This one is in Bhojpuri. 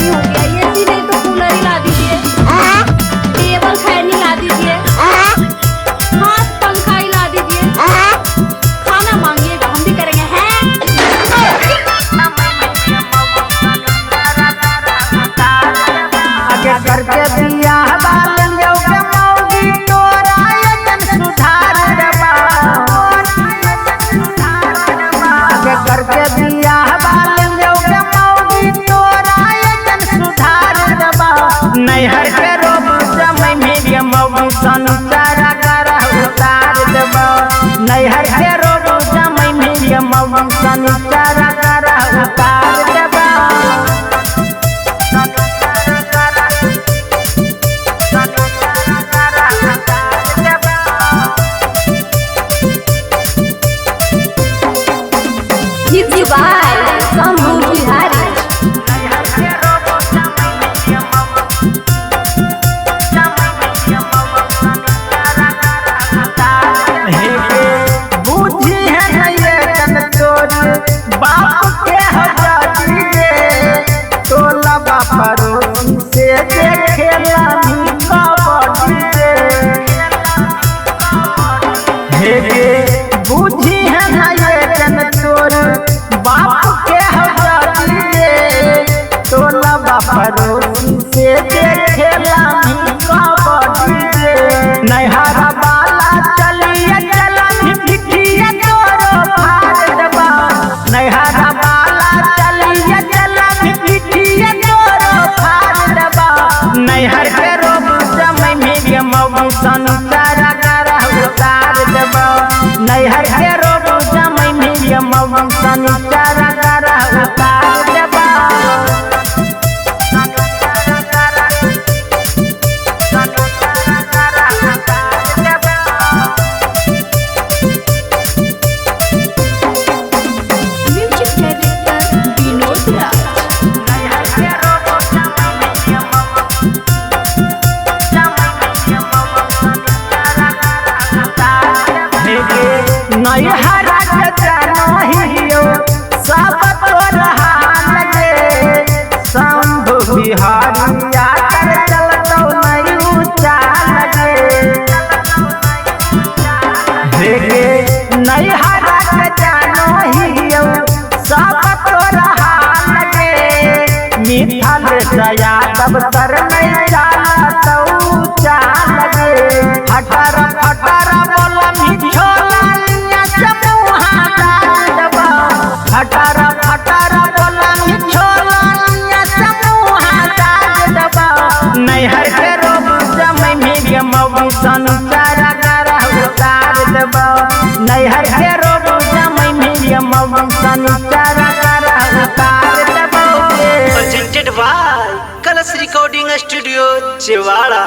गर्मी हो गया, एसी नहीं तो कूलर ही ला दीजिए, टेबल फैन ही ला दीजिए, हाथ पंखा ही ला दीजिए, खाना मांगिएगा हम भी करेंगे हैं। करके दिया बालन जो के मौगी तोरा यतन सुधार देबा आगे करके दिया बालन जो के मौगी तोरा यतन सुधार देबा नैहर के रोब जमै मेरी मौगी संसारा कर उतार देबा नैहर के रोब जमै मेरी मौगी संसारा कर उतार देबा बुझी है ना ये जन तोर बाप के हजारी रे तोला बापरोसी से खेला कबड्डी रे नैहरा बाला चलिए चलन भिखिया तोरो फाड़ देबा नैहरा बाला चलिए चलन भिखिया तोरो फाड़ देबा नैहर के रोब जमै मेरी मौगी संसारा कर उतार देबा नैहर के रोब जमै मेरी मौगी संसारा कर उतार देबा नैहरा के जानहियो सब तोर हाल गे शंभु बिहारिया कर चलतौ नहीं ऊंचा लगे नैहरा के जानहियो सब तोर हाल गे मिठाल दया सब तर नहीं जातौ ऊंचा लगे फटर फटर बोला मिठोला फटर फटर बोला मिठोला समूहा डाल देबा नैहर के रोब जमै मेरी मौगी संसारा कर उतार देबा नैहर के रोब जमै मेरी मौगी संसारा कर उतार देबा प्रेजेंटेड बाय कलश रिकॉर्डिंग स्टूडियो चिवाड़ा।